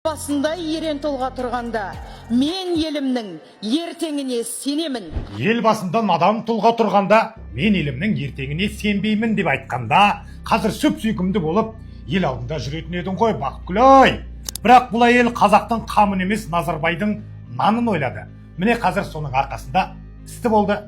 Басында ерен тұлға тұрғанда, мен елімнің ертеңіне сенемін. Ел басында надан тұлға тұрғанда, мен елімнің ертеңіне сенбеймін деп айтқанда, қазір сүп-сүйкімді болып, ел алдында жүретін едің ғой, Бақытгүл-ай. Бірақ бұл әйел қазақтың қамын емес, Назарбайдың нанын ойлады. Міне қазір соның арқасында істі болды.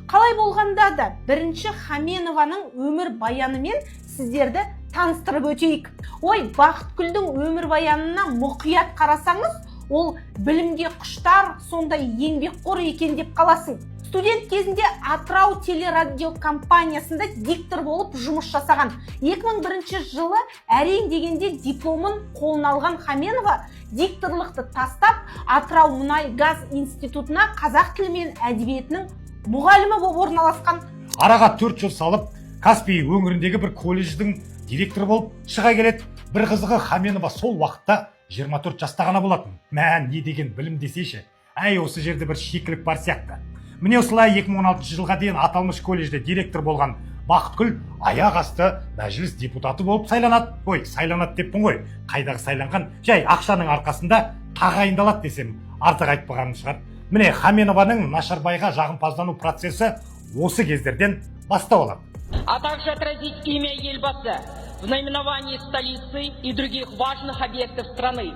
Қалай болғанда да бірінші Хаменованың өмір баянымен сіздерді таныстырып өтейік. Ой, Бақытгүлдің өмір баянына мұқият қарасаңыз, ол білімге құштар, сондай еңбекқор екен деп қаласың. Студент кезінде Атырау телерадио компаниясында диктор болып жұмыс жасаған. 2001 жылы әрең дегенде дипломын қолына алған Хаменова дикторлықты тастап, Атырау мұнай-газ институтына қазақ тілі мен әдебиетінің мұғалімі болып орналасқан. Араға 4 жыл салып, Каспий өңіріндегі бір колледждің директор болып шыға келеді. Бір қызығы, Хаменова сол уақытта 24 жаста ғана болатын. Мән не деген білім десейші. Әй, осы жерде бір шикілік бар сияқты. Міне осылай 2016 жылға дейін аталмыш колледжде директор болған Бақытгүл аяқ асты мәжіліс депутаты болып сайланады. Ой, сайланады деппін ғой. Қайдағы сайланған? Жай ақшаның арқасында тағайындалады десем, артық айтпағаным шығар. Міне Хаменованың Нашарбайға жағымпаздану процесі осы кездерден бастау алады. А также отразить имя Елбасы в наименовании столицы и других важных объектов страны.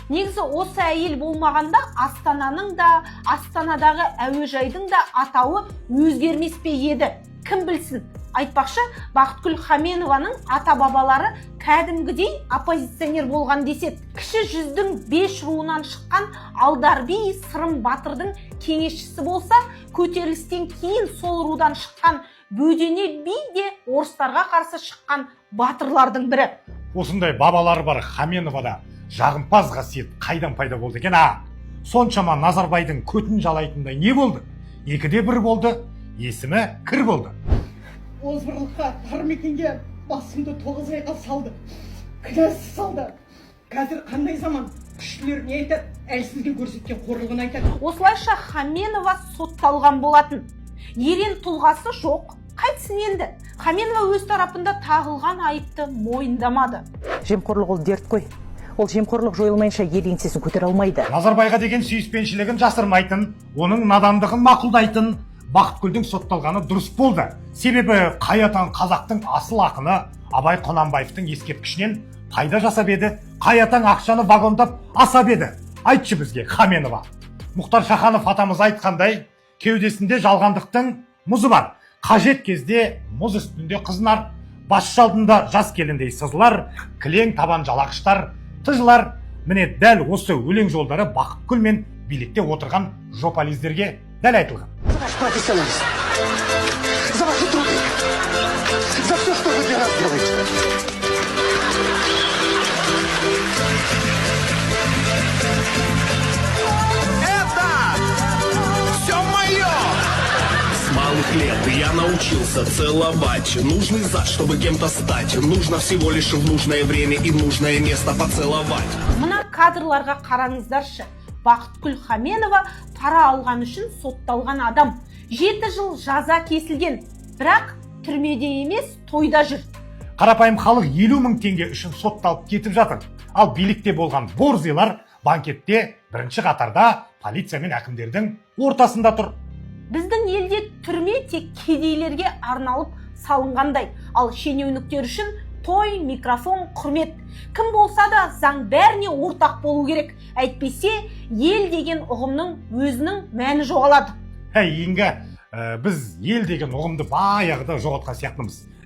Негізі осы әйел болмағанда Астананың да, Астанадағы әуежайдың да атауы өзгермес пе еді. Кім білсін? Айтпақшы, Бақытгүл Хаменованың ата-бабалары кәдімгідей оппозиционер болған деседі. Кіші жүздің 5 руынан шыққан Алдарби Сырым Батырдың кеңесшісі болса, көтерілістен кейін сол рудан шыққан Бөдене би де орыстарға қарсы шыққан батырлардың бірі. Осындай бабалары бар Хаменовада жағымпаз қасиет қайдан пайда болды екен? Соншама Назарбайдың көтін жалайтындай не болды? 2-де 1 болды, есімі кір болды. Озбырлыққа, тармекенге басымды 9 айға салды. Кінәсі салды. Қазір қандай заман? Күштілер не айтады? Әлсізге көрсеткен қорлығын айтады. Осылайша Хаменова сотталған болатын. Ерен тұлғасы жоқ. Қайтсын енді? Хаменова өз тарапында тағылған айыпты мойындамады. Жемқорлық ол дерт қой. Ол жемқорлық жойылмайынша ел еңсесін көтере алмайды. Назарбайға деген сүйіспеншілігін жасырмайтын, оның надандығын мақұлдайтын Бақытгүлдің сотталғаны дұрыс болды. Себебі Қаятан қазақтың асыл ақыны Абай Құнанбаевтың ескерткішінен пайда жасап еді, Қаятан ақшаны вагондап асап еді. Айтшы бізге, Хаменова. Мұхтар Шаханов атамыз айтқандай, кеудесінде жалғандықтың мұзы бар. Қажет кезде мұз үстінде қызынар, басшы алдында жас келіндей сызылар, кілең табан жалақыштар, тыжылар. Міне дәл осы өлең жолдары Бақытгүл мен билікте отырған жопализдерге дәл айтылған. Профессионалист. За ваши труды. За все, что вы для нас делаете. Это все мое. С малых лет я научился целовать. Нужный зад, чтобы кем-то стать. Нужно всего лишь в нужное время и в нужное место поцеловать. Мына кадрларға қараңыздаршы. Бақытгүл Хаменова пара алған үшін сотталған адам. 7 жыл жаза кесілген, бірақ түрмеде емес, тойда жүр. Қарапайым халық 50 000 теңге үшін сотталып кетіп жатыр. Ал билікте болған борзылар банкетте бірінші қатарда полиция мен әкімдердің ортасында тұр. Біздің елде түрме тек кедейлерге арналып салынғандай, ал шенеуніктер үшін той, микрофон, құрмет. Кім болса да заң бәріне ортақ болу керек. Әйтпесе, ел деген ұғымның өзінің мәні жоғалады. Инга, біз ел деген ұғымды баяғыда жоғалтқан сияқтымыз.